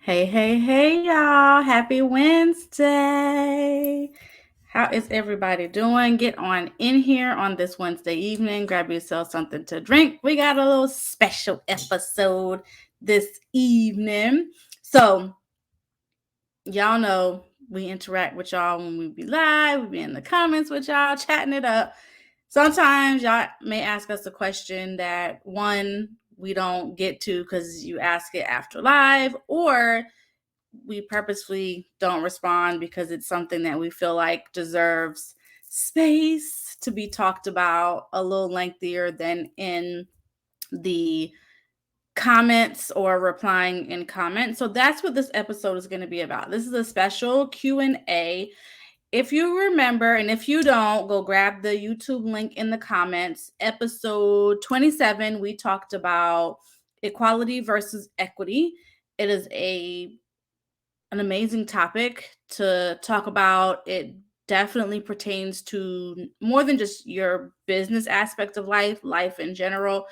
Hey, y'all. Happy Wednesday. How is everybody doing? Get on in here on this Wednesday evening. Grab yourself something to drink. We got a little special episode this evening. So, y'all know we interact with y'all when we be live. We be in the comments with y'all, chatting it up. Sometimes y'all may ask us a question that we don't get to because you ask it after live, or we purposefully don't respond because it's something that we feel like deserves space to be talked about a little lengthier than in the comments or replying in comments. So that's what this episode is going to be about. This is a special Q&A. If you remember, and if you don't, go grab the YouTube link in the comments. Episode 27, we talked about equality versus equity. It is an amazing topic to talk about. It definitely pertains to more than just your business aspect of life in general.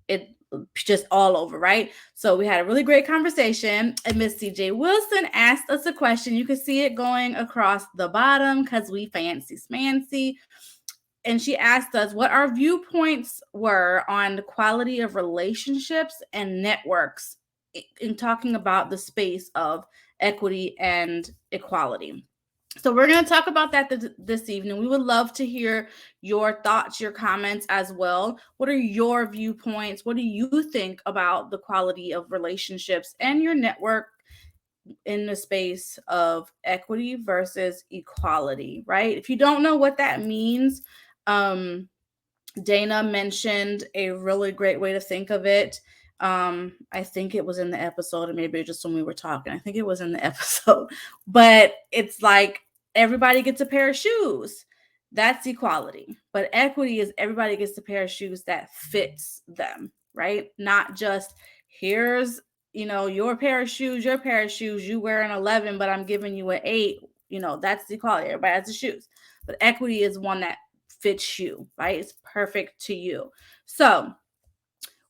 It just all over, right? So we had a really great conversation, and Miss CJ Wilson asked us a question. You can see it going across the bottom because we fancy smancy. And she asked us what our viewpoints were on the quality of relationships and networks in talking about the space of equity and equality. So we're going to talk about that this evening. We would love to hear your thoughts, your comments as well. What are your viewpoints? What do you think about the quality of relationships and your network in the space of equity versus equality, right? If you don't know what that means, Dayna mentioned a really great way to think of it. I think it was in the episode, or maybe just when we were talking. I think it was in the episode, but it's like everybody gets a pair of shoes. That's equality. But equity is everybody gets a pair of shoes that fits them, right? Not just here's, your pair of shoes, you wear an 11, but I'm giving you an 8. That's equality. Everybody has the shoes. But equity is one that fits you, right? It's perfect to you. So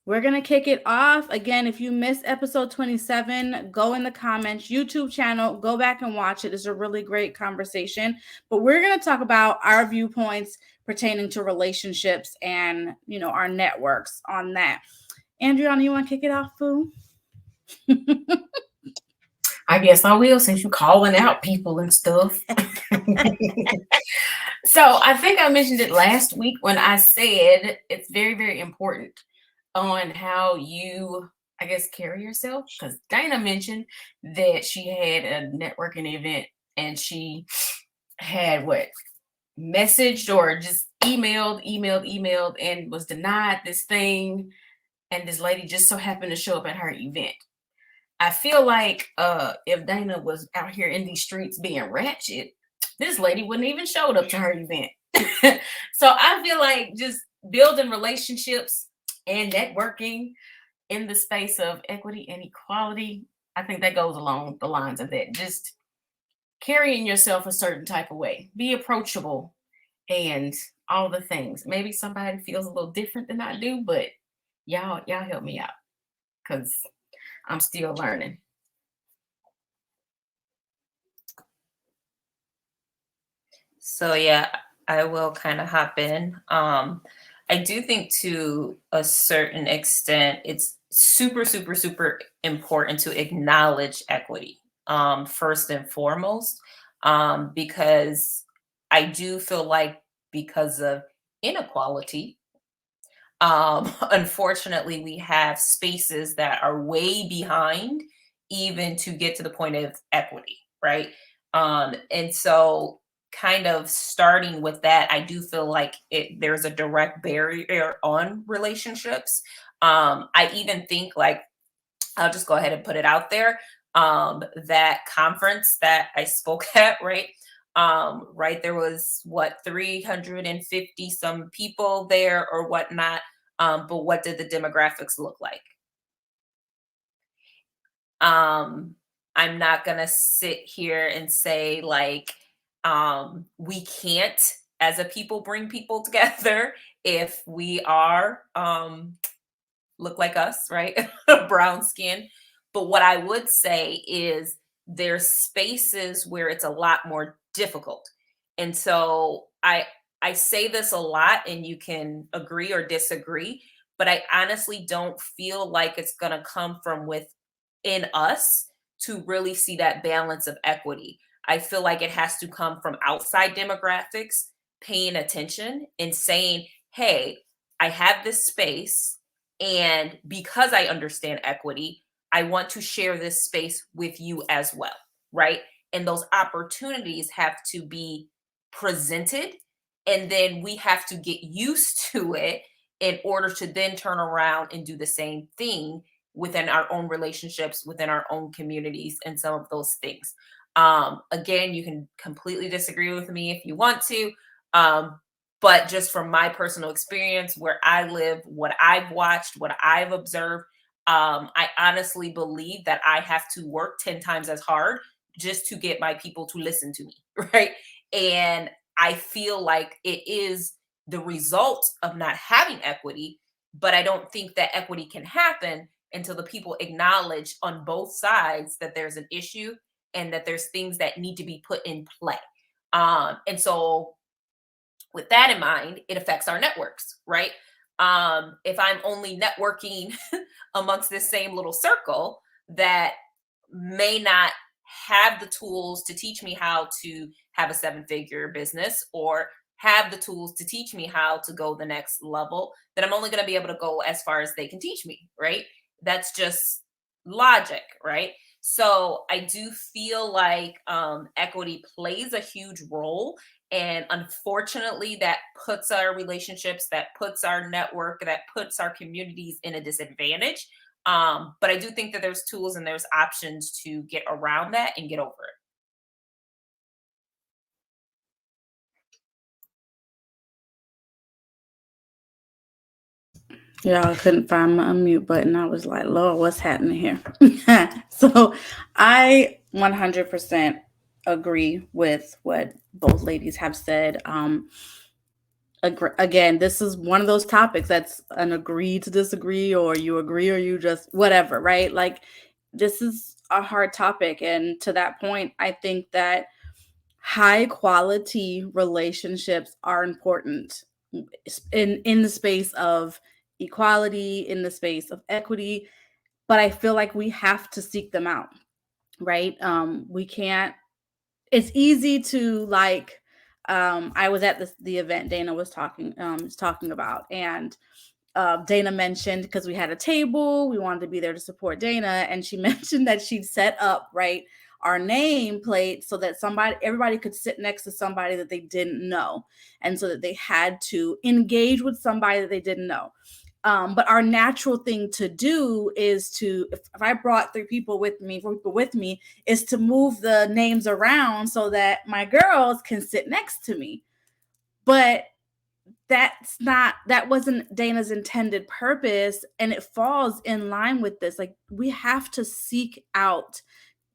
we're going to kick it off. Again, if you missed episode 27, go in the comments, YouTube channel, go back and watch it. It's a really great conversation. But we're going to talk about our viewpoints pertaining to relationships and, our networks on that. Andriana, you want to kick it off, Boo? I guess I will, since you're calling out people and stuff. So I think I mentioned it last week when I said it's very, very important on how you, I guess, carry yourself. Because Dayna mentioned that she had a networking event and she had messaged or just emailed and was denied this thing. And this lady just so happened to show up at her event. I feel like if Dayna was out here in these streets being ratchet, this lady wouldn't even showed up to her event. So I feel like just building relationships and networking in the space of equity and equality, I think that goes along the lines of that. Just carrying yourself a certain type of way, be approachable, and all the things. Maybe somebody feels a little different than I do, but y'all help me out because I'm still learning. So yeah, I will kind of hop in. I do think to a certain extent, it's super, super, super important to acknowledge equity first and foremost, because I do feel like because of inequality, unfortunately, we have spaces that are way behind even to get to the point of equity, right? And so kind of starting with that, I do feel like there's a direct barrier on relationships. I even think like, I'll just go ahead and put it out there. That conference that I spoke at, right? Right, there was 350 some people there or whatnot. But what did the demographics look like? I'm not gonna sit here and say like we can't as a people bring people together if we are look like us, right? Brown skin. But what I would say is there's spaces where it's a lot more difficult. And so I say this a lot, and you can agree or disagree, but I honestly don't feel like it's going to come from within us to really see that balance of equity. I feel like it has to come from outside demographics paying attention and saying, hey, I have this space, and because I understand equity, I want to share this space with you as well, right? And those opportunities have to be presented, and then we have to get used to it in order to then turn around and do the same thing within our own relationships, within our own communities, and some of those things. Again, you can completely disagree with me if you want to. But just from my personal experience, where I live, what I've watched, what I've observed, I honestly believe that I have to work 10 times as hard just to get my people to listen to me, right? And I feel like it is the result of not having equity, but I don't think that equity can happen until the people acknowledge on both sides that there's an issue and that there's things that need to be put in play. And so with that in mind, it affects our networks, right? If I'm only networking amongst this same little circle that may not have the tools to teach me how to have a 7-figure business, or have the tools to teach me how to go the next level, then I'm only going to be able to go as far as they can teach me, right? That's just logic, right? So I do feel like equity plays a huge role. And unfortunately, that puts our relationships, that puts our network, that puts our communities in a disadvantage. But I do think that there's tools and there's options to get around that and get over it. Yeah, I couldn't find my unmute button. I was like, Lord, what's happening here? So I 100% agree with what both ladies have said. Again, this is one of those topics that's an agree to disagree, or you agree or you just whatever, right? Like, this is a hard topic. And to that point, I think that high quality relationships are important in the space of equality, in the space of equity, but I feel like we have to seek them out, right? We can't, it's easy to like, I was at the event Dayna was talking about, and Dayna mentioned, because we had a table, we wanted to be there to support Dayna, and she mentioned that she'd set up, right, our name plate so that everybody could sit next to somebody that they didn't know, and so that they had to engage with somebody that they didn't know. But our natural thing to do is if I brought 4 people with me, is to move the names around so that my girls can sit next to me. But that wasn't Dayna's intended purpose, and it falls in line with this. Like, we have to seek out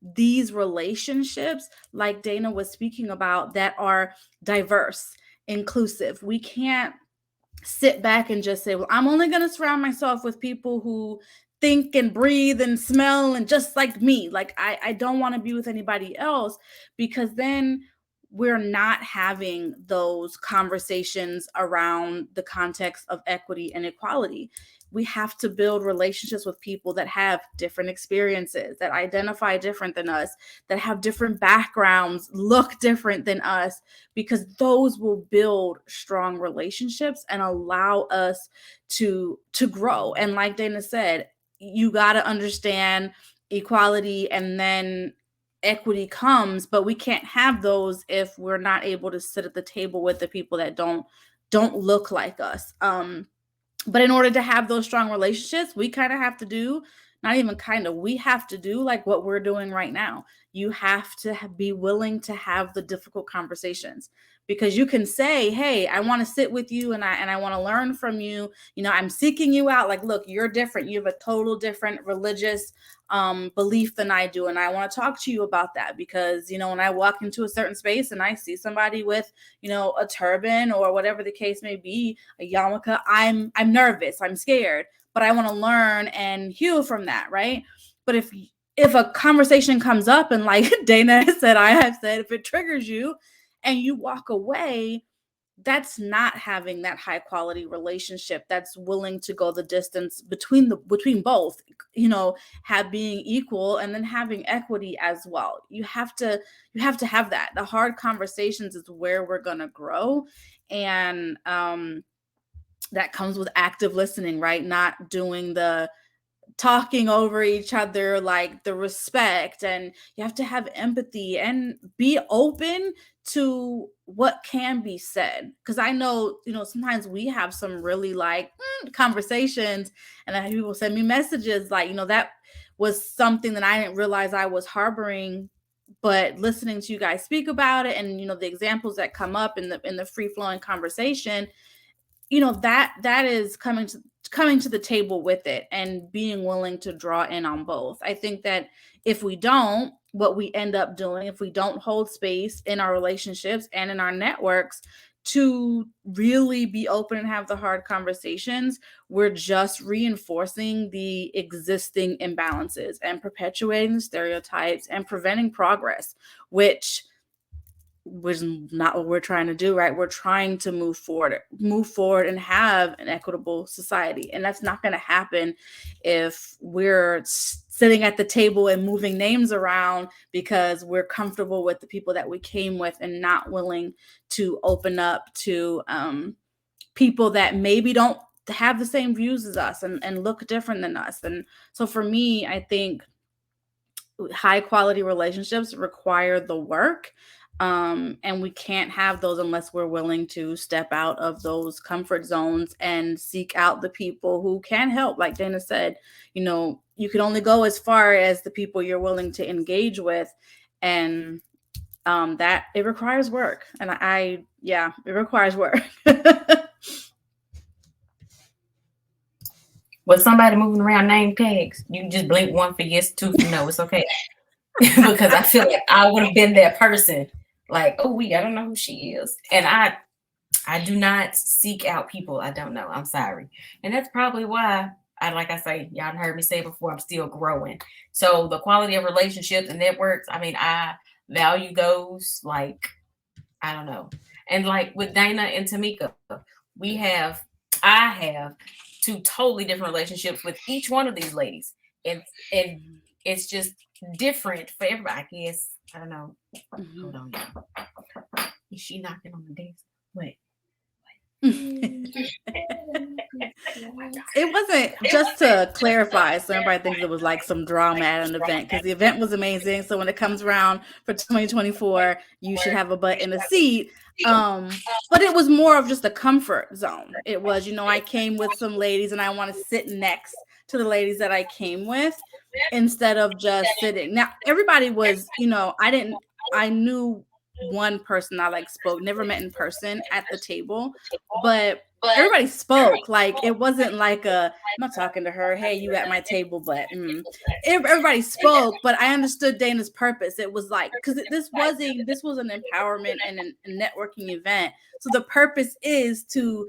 these relationships, like Dayna was speaking about, that are diverse, inclusive. We can't sit back and just say, well, I'm only going to surround myself with people who think and breathe and smell and just like me. Like, I don't want to be with anybody else, because then we're not having those conversations around the context of equity and equality. We have to build relationships with people that have different experiences, that identify different than us, that have different backgrounds, look different than us, because those will build strong relationships and allow us to grow. And like Dayna said, you got to understand equality, and then equity comes, but we can't have those if we're not able to sit at the table with the people that don't look like us. But in order to have those strong relationships, we kind of have to do, not even kind of, we have to do like what we're doing right now. You have to be willing to have the difficult conversations, because you can say, hey, I want to sit with you, and I want to learn from you. You know, I'm seeking you out. Like, look, you're different. You have a total different religious belief than I do. And I want to talk to you about that, because, you know, when I walk into a certain space and I see somebody with, you know, a turban or whatever the case may be, a yarmulke, I'm nervous, I'm scared, but I want to learn and heal from that, right? But if if a conversation comes up and like Dayna said, I have said, if it triggers you and you walk away, that's not having that high quality relationship that's willing to go the distance between both, have being equal and then having equity as well. You have to have that. The hard conversations is where we're going to grow. And that comes with active listening, right? Not doing the talking over each other, like the respect, and you have to have empathy and be open to what can be said. Because I know, sometimes we have some really like conversations, and I have people send me messages like, that was something that I didn't realize I was harboring, but listening to you guys speak about it, and the examples that come up in the free flowing conversation, that is coming to the table with it and being willing to draw in on both. I think that if we don't, what we end up doing, if we don't hold space in our relationships and in our networks to really be open and have the hard conversations, we're just reinforcing the existing imbalances and perpetuating the stereotypes and preventing progress, which was not what we're trying to do, right? We're trying to move forward and have an equitable society. And that's not going to happen if we're sitting at the table and moving names around because we're comfortable with the people that we came with and not willing to open up to people that maybe don't have the same views as us and look different than us. And so for me, I think high quality relationships require the work. And we can't have those unless we're willing to step out of those comfort zones and seek out the people who can help. Like Dayna said, you can only go as far as the people you're willing to engage with. And that it requires work. And it requires work. With somebody moving around name tags, you just blink one for yes, two for no. It's okay. Because I feel like I would have been that person. Like, oh, I don't know who she is. And I do not seek out people I don't know. I'm sorry. And that's probably why like I say, y'all heard me say before, I'm still growing. So the quality of relationships and networks, I value those, like, I don't know. And like with Dayna and Tameka, I have two totally different relationships with each one of these ladies. And it's just different for everybody. I guess, I don't know. Hold on. Is she knocking on the desk? Wait. It wasn't, just to clarify, so everybody thinks it was like some drama at an event, because the event was amazing. So when it comes around for 2024, you should have a butt in a seat. But it was more of just a comfort zone. It was, I came with some ladies and I want to sit next to the ladies that I came with instead of just sitting. Now, everybody was, I knew one person I spoke, never met in person at the table, but everybody spoke. Like, it wasn't like I'm not talking to her, hey, you at my table, but everybody spoke. But I understood Dayna's purpose. It was like, because this was an empowerment and a networking event. So the purpose is to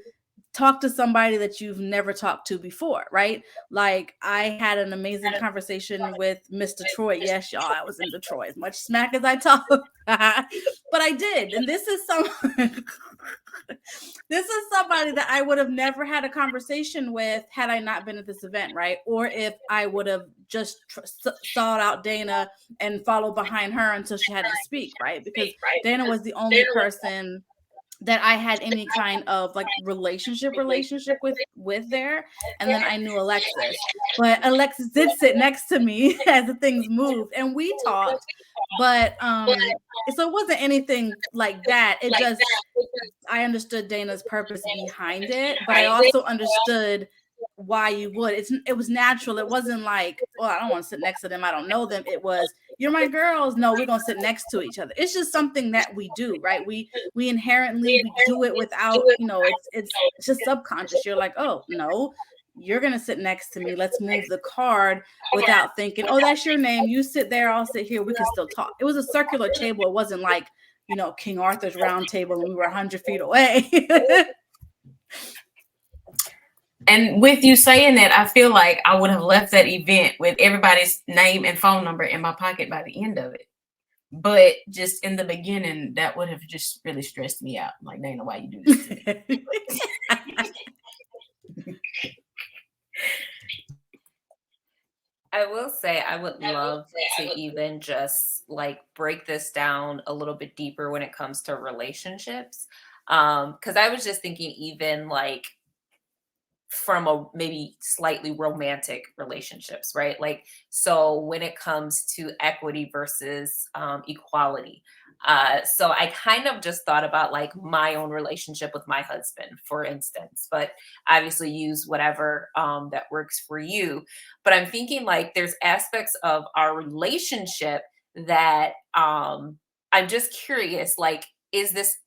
talk to somebody that you've never talked to before, right? Like, I had an amazing conversation with Miss Detroit. Yes, y'all, I was in Detroit. As much smack as I talk, but I did. And this is somebody that I would have never had a conversation with had I not been at this event, right? Or if I would have just sought out Dayna and followed behind her until she had to speak, right? Because Dayna was the only person that I had any kind of relationship with there. And then I knew Alexis, but Alexis did sit next to me as the things moved and we talked, but so it wasn't anything like that. It just, I understood Dayna's purpose behind it, but I also understood why you would. It was natural. It wasn't like, well, I don't want to sit next to them, I don't know them. It was, you're my girls, no, we're gonna sit next to each other. It's just something that we do, right? We inherently do it without, it's just subconscious. You're like, oh no, you're gonna sit next to me, let's move the card, without thinking, oh, that's your name, you sit there, I'll sit here, we can still talk. It was a circular table. It wasn't like, King Arthur's round table and we were 100 feet away. And with you saying that, I feel like I would have left that event with everybody's name and phone number in my pocket by the end of it. But just in the beginning, that would have just really stressed me out. I'm like, Dayna, why you do this to me? I will say I would love to even just like break this down a little bit deeper when it comes to relationships. Because I was just thinking even like from a maybe slightly romantic relationships, right? Like, so when it comes to equity versus equality, so I kind of just thought about like my own relationship with my husband, for instance, but obviously use whatever that works for you. But I'm thinking like there's aspects of our relationship that I'm just curious, like, is this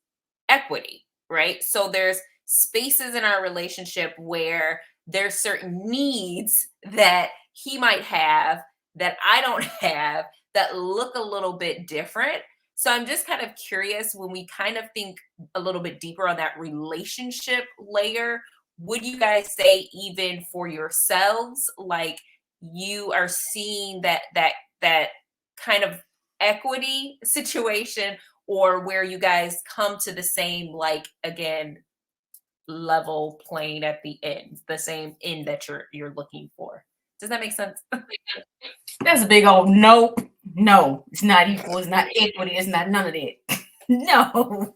equity, right? So there's spaces in our relationship where there's certain needs that he might have that I don't have that look a little bit different. So I'm just kind of curious when we kind of think a little bit deeper on that relationship layer, would you guys say even for yourselves, like you are seeing that kind of equity situation, or where you guys come to the same, like, again, level plane at the end, the same end that you're looking for? Does that make sense? That's a big old nope. No, it's not equal. It's not equity. It's not none of that. No.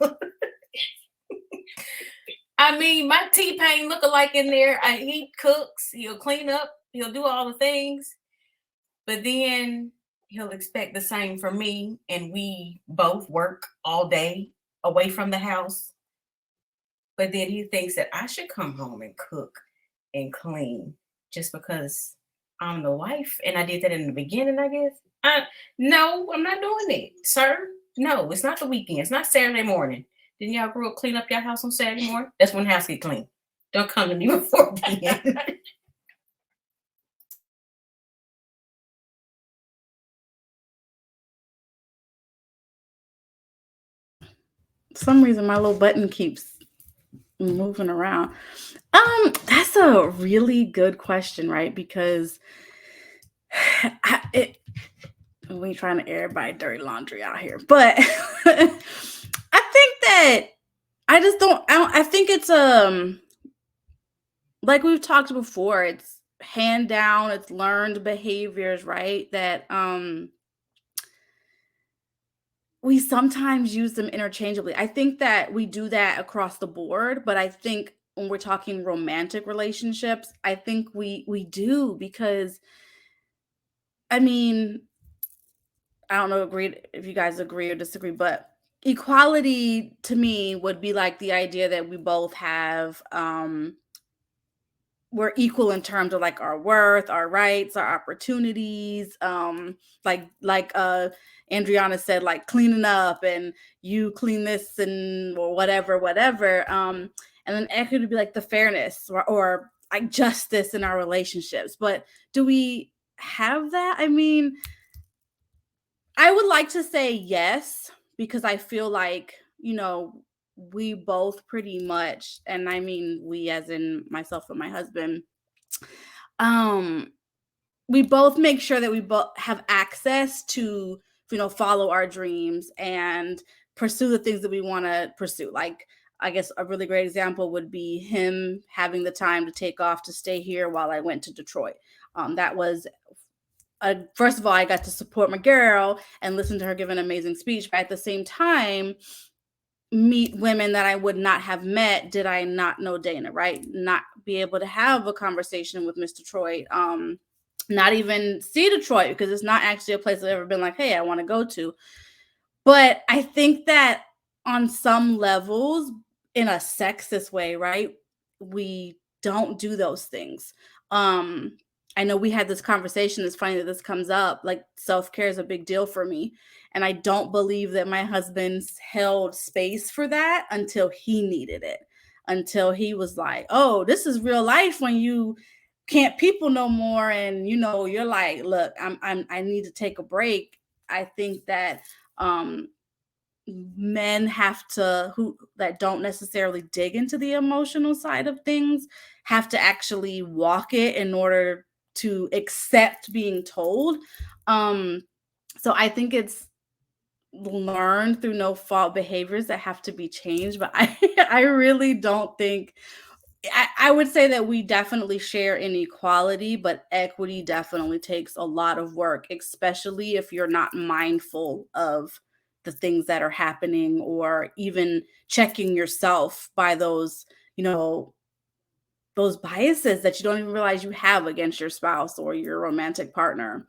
I mean, my T-Pain look-alike in there. He cooks. He'll clean up. He'll do all the things. But then he'll expect the same from me. And we both work all day away from the house. But then he thinks that I should come home and cook and clean just because I'm the wife. And I did that in the beginning, I guess. No, I'm not doing it, sir. No, it's not the weekend. It's not Saturday morning. Didn't y'all grow up clean up your house on Saturday morning? That's when the house get clean. Don't come to me before then. For some reason my little button keeps moving around. That's a really good question, right? Because we ain't trying to air everybody dirty laundry out here, but I think that I think it's like we've talked before, it's hand down, it's learned behaviors, right? That we sometimes use them interchangeably. I think that we do that across the board, but I think when we're talking romantic relationships, I think we do, because I mean, I don't know if you guys agree or disagree, but equality to me would be like the idea that we both have we're equal in terms of like our worth, our rights, our opportunities. Like Andriana said, like cleaning up and you clean this and or whatever. And then equity would be like the fairness or like justice in our relationships. But do we have that? I mean, I would like to say yes, because I feel like, we both pretty much, and I mean we as in myself and my husband, um, we both make sure that we both have access to, follow our dreams and pursue the things that we want to pursue. Like, I guess a really great example would be him having the time to take off to stay here while I went to Detroit. That was first of all, I got to support my girl and listen to her give an amazing speech, but at the same time, meet women that I would not have met did I not know Dayna, right? Not be able to have a conversation with Miss Detroit, not even see Detroit, because it's not actually a place I've ever been like, hey, I want to go to. But I think that on some levels, in a sexist way, right, we don't do those things. I know we had this conversation. It's funny that this comes up. Like, self-care is a big deal for me. And I don't believe that my husband's held space for that until he needed it. Until he was like, oh, this is real life when you can't people no more. And you're like, look, I need to take a break. I think that men that don't necessarily dig into the emotional side of things have to actually walk it in order to accept being told. So I think it's learned through no fault behaviors that have to be changed, but I really don't think I would say that we definitely share inequality, but equity definitely takes a lot of work, especially if you're not mindful of the things that are happening, or even checking yourself by those biases that you don't even realize you have against your spouse or your romantic partner.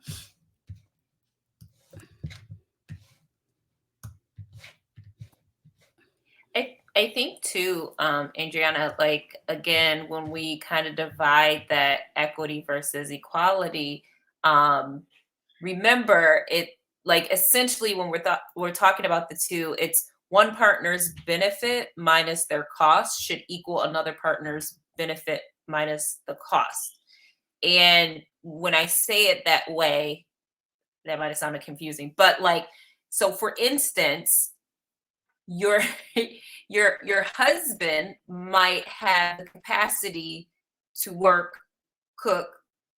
I think too, Andriana, like again, when we kind of divide that equity versus equality, remember it, like essentially when we're talking about the two, it's one partner's benefit minus their cost should equal another partner's benefit minus the cost. And when I say it that way, that might have sounded confusing, but like, so for instance, your your husband might have the capacity to work, cook,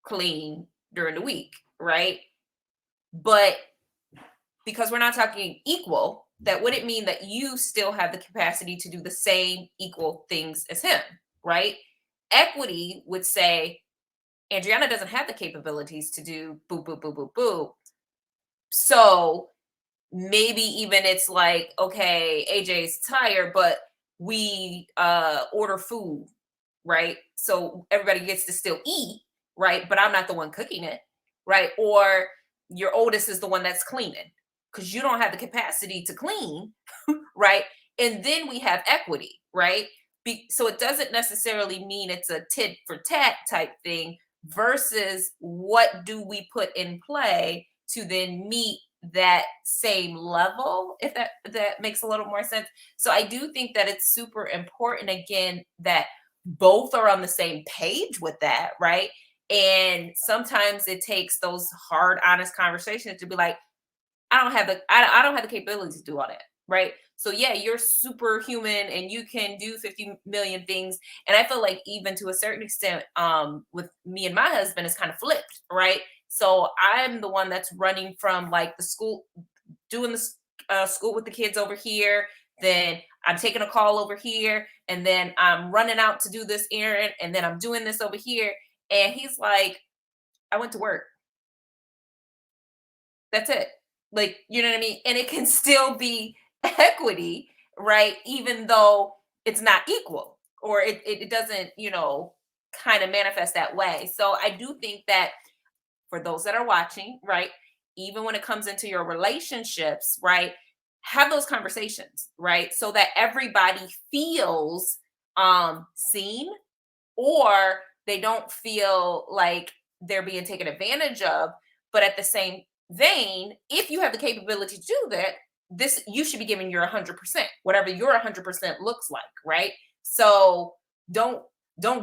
clean during the week, right? But because we're not talking equal, that wouldn't mean that you still have the capacity to do the same equal things as him, right? Equity would say Andriana doesn't have the capabilities to do boo boo boo boo boo. So maybe even it's like, okay, AJ's tired, but we order food, right? So everybody gets to still eat, right? But I'm not the one cooking it, right? Or your oldest is the one that's cleaning because you don't have the capacity to clean, right? And then we have equity, right? So it doesn't necessarily mean it's a tit for tat type thing versus what do we put in play to then meet that same level, if that makes a little more sense. So I do think that it's super important again that both are on the same page with that, right? And sometimes it takes those hard, honest conversations to be like, I don't have the capability to do all that, right? So yeah, you're superhuman and you can do 50 million things. And I feel like even to a certain extent, with me and my husband, it's kind of flipped, right? So I'm the one that's running from like the school, doing the school with the kids over here. Then I'm taking a call over here, and then I'm running out to do this errand, and then I'm doing this over here. And he's like, I went to work. That's it. Like, you know what I mean? And it can still be equity, right? Even though it's not equal, or it doesn't, kind of manifest that way. So I do think that for those that are watching, right, even when it comes into your relationships, right, have those conversations, right? So that everybody feels seen, or they don't feel like they're being taken advantage of. But at the same vein, if you have the capability to do that, this you should be giving your 100%, whatever your 100% looks like, right? So don't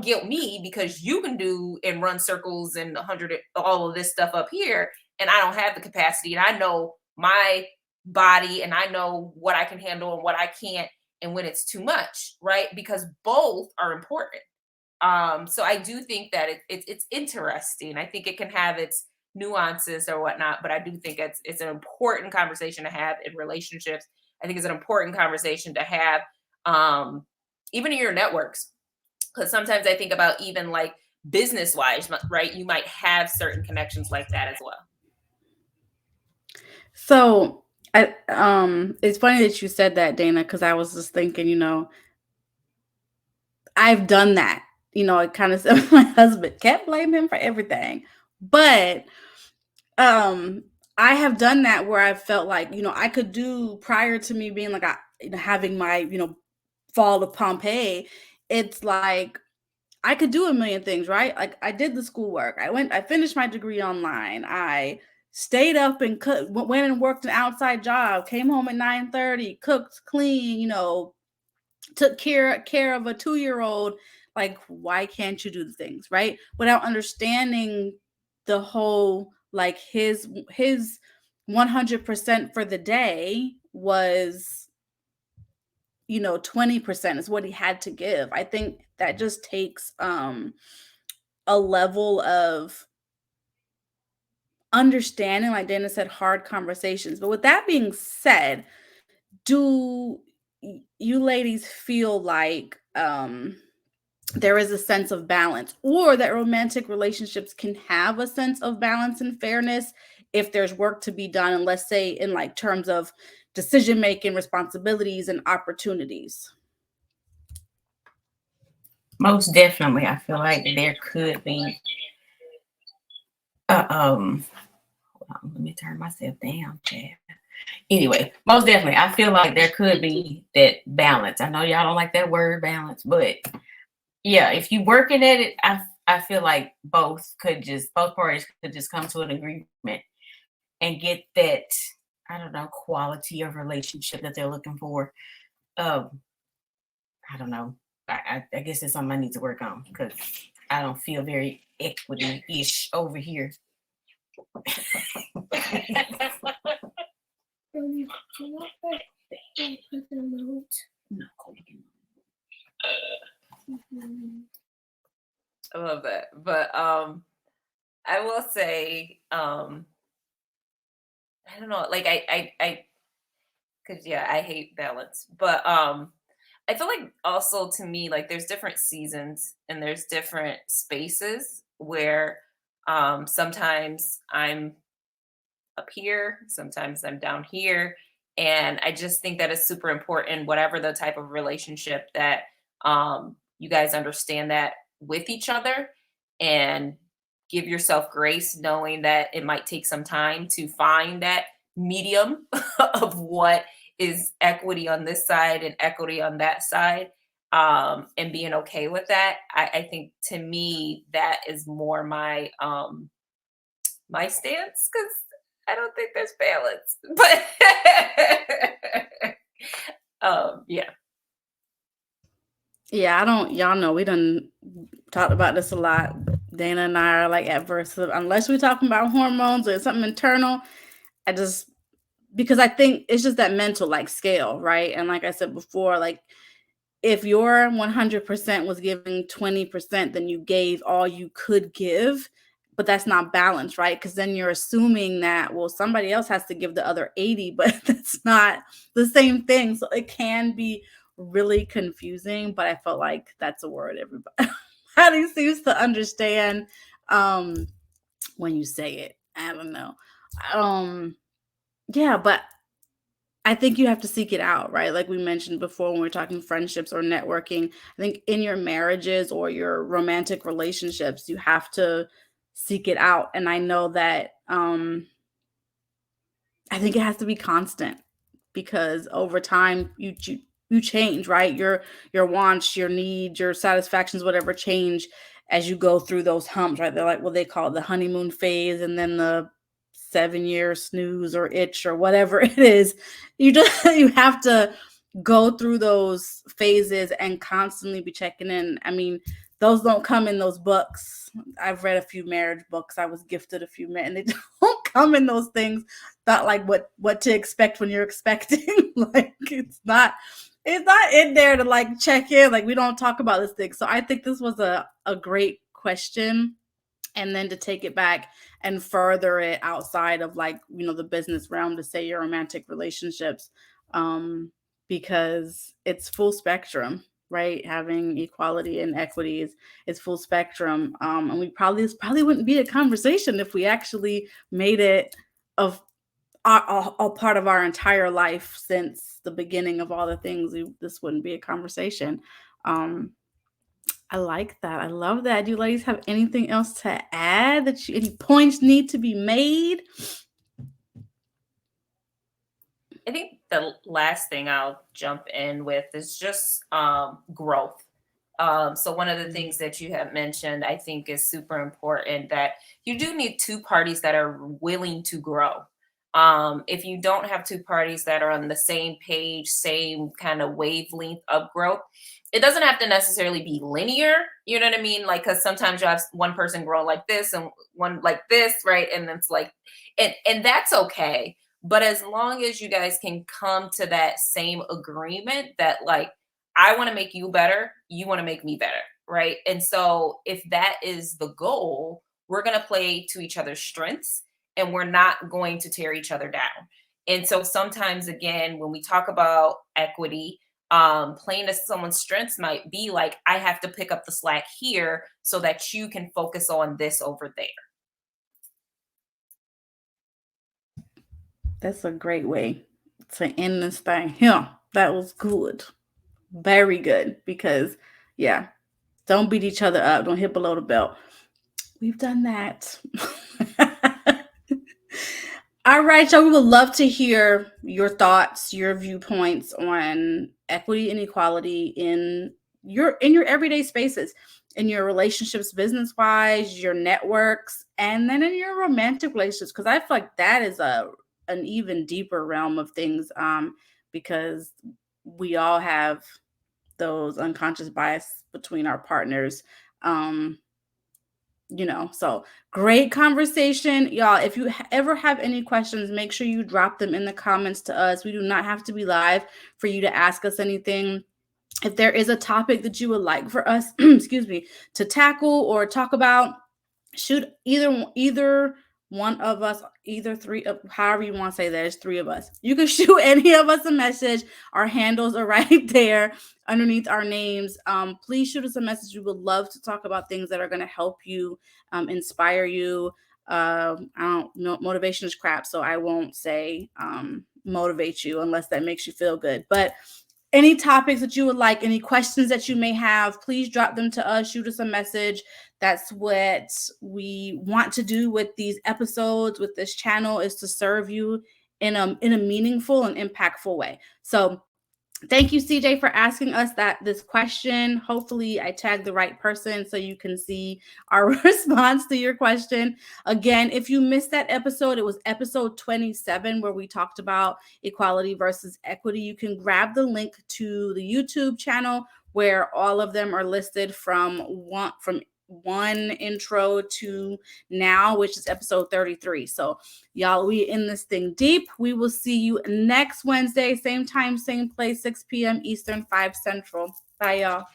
guilt me because you can do and run circles and 100 all of this stuff up here, and I don't have the capacity, and I know my body, and I know what I can handle and what I can't, and when it's too much, right? Because both are important. So I do think that it's interesting. I think it can have its nuances or whatnot, but I do think it's an important conversation to have in relationships. I think it's an important conversation to have, even in your networks, because sometimes I think about even like business wise, right? You might have certain connections like that as well. So it's funny that you said that, Dayna, because I was just thinking, I've done that. It kind of said my husband can't blame him for everything, but I have done that where I felt like I could do, prior to me being like having my fall of Pompeii. It's like I could do a million things, right? Like I did the schoolwork. I finished my degree online. I stayed up and went and worked an outside job. Came home at 9:30, cooked, clean. Took care of a 2-year-old. Like, why can't you do the things, right? Without understanding the whole, like his 100% for the day was 20% is what he had to give. I think that just takes a level of understanding, like Dayna said, hard conversations. But with that being said, do you ladies feel like there is a sense of balance, or that romantic relationships can have a sense of balance and fairness if there's work to be done, and let's say in like terms of decision making, responsibilities, and opportunities? Most definitely, I feel like there could be. Hold on, let me turn myself down, Chad. Anyway, most definitely, I feel like there could be that balance. I know y'all don't like that word balance, but yeah, if you working at it, I feel like both parties could just come to an agreement and get that, I don't know, quality of relationship that they're looking for. I don't know. I guess that's something I need to work on, because I don't feel very equity-ish over here. I love that. But I will say, I don't know, like I cause yeah, I hate balance. But I feel like also, to me, like there's different seasons and there's different spaces where sometimes I'm up here, sometimes I'm down here. And I just think that is super important, whatever the type of relationship, that you guys understand that with each other, and give yourself grace, knowing that it might take some time to find that medium of what is equity on this side and equity on that side, and being okay with that. I think, to me, that is more my my stance, because I don't think there's balance. But yeah. Yeah, I don't. Y'all know we done talked about this a lot. Dayna and I are like adverse unless we're talking about hormones or something internal. Because I think it's just that mental like scale, right? And like I said before, like if your 100% was giving 20%, then you gave all you could give, but that's not balanced, right? Because then you're assuming that, well, somebody else has to give the other 80, but that's not the same thing. So it can be really confusing, but I felt like that's a word everybody seems to understand when you say it. I don't know. Yeah, but I think you have to seek it out, right? Like we mentioned before when we are talking friendships or networking, I think in your marriages or your romantic relationships, you have to seek it out. And I know that I think it has to be constant, because over time you change, right? Your wants, your needs, your satisfactions, whatever, change as you go through those humps, right? They're like what they call it, the honeymoon phase, and then the 7-year snooze or itch or whatever it is. You have to go through those phases and constantly be checking in. I mean, those don't come in those books. I've read a few marriage books. I was gifted a few men, and they don't come in those things. Not like what to expect when you're expecting. Like it's not in there to like check in. Like we don't talk about this thing. So I think this was a great question. And then to take it back and further it outside of like, the business realm, to say your romantic relationships, because it's full spectrum, right? Having equality and equity is full spectrum. And this probably wouldn't be a conversation if we actually made it of a part of our entire life since the beginning of all the things. This wouldn't be a conversation. I like that. I love that. Do you ladies have anything else to add? Any points need to be made? I think the last thing I'll jump in with is just growth. So one of the things that you have mentioned, I think, is super important, that you do need two parties that are willing to grow. If you don't have two parties that are on the same page, same kind of wavelength of growth, it doesn't have to necessarily be linear. You know what I mean? Like, because sometimes you have one person growing like this and one like this, right? And it's like, and that's okay. But as long as you guys can come to that same agreement that like, I want to make you better, you want to make me better, right? And so if that is the goal, we're going to play to each other's strengths and we're not going to tear each other down. And so sometimes, again, when we talk about equity, playing to someone's strengths might be like, I have to pick up the slack here so that you can focus on this over there. That's a great way to end this thing. Yeah, that was good. Very good. Because, yeah, don't beat each other up. Don't hit below the belt. We've done that. All right, y'all. We would love to hear your thoughts, your viewpoints on equity and equality in your everyday spaces, in your relationships, business wise, your networks, and then in your romantic relationships. Because I feel like that is an even deeper realm of things. Because we all have those unconscious bias between our partners. So great conversation, y'all. If you ever have any questions, make sure you drop them in the comments to us. We do not have to be live for you to ask us anything. If there is a topic that you would like for us, excuse me, to tackle or talk about, shoot either one of us, either three, however you want to say that. There's three of us. You can shoot any of us a message. Our handles are right there underneath our names. Please shoot us a message. We would love to talk about things that are going to help you, inspire you. I don't know, motivation is crap, so I won't say motivate you unless that makes you feel good. But any topics that you would like, any questions that you may have, please drop them to us. Shoot us a message. That's what we want to do with these episodes, with this channel, is to serve you in a meaningful and impactful way. So thank you, CJ, for asking us this question. Hopefully I tagged the right person so you can see our response to your question. Again, if you missed that episode, it was episode 27 where we talked about equality versus equity. You can grab the link to the YouTube channel where all of them are listed from one intro to now, which is episode 33. So y'all, we in this thing deep. We will see you next Wednesday, same time, same place, 6 p.m. Eastern, 5 Central. Bye, y'all.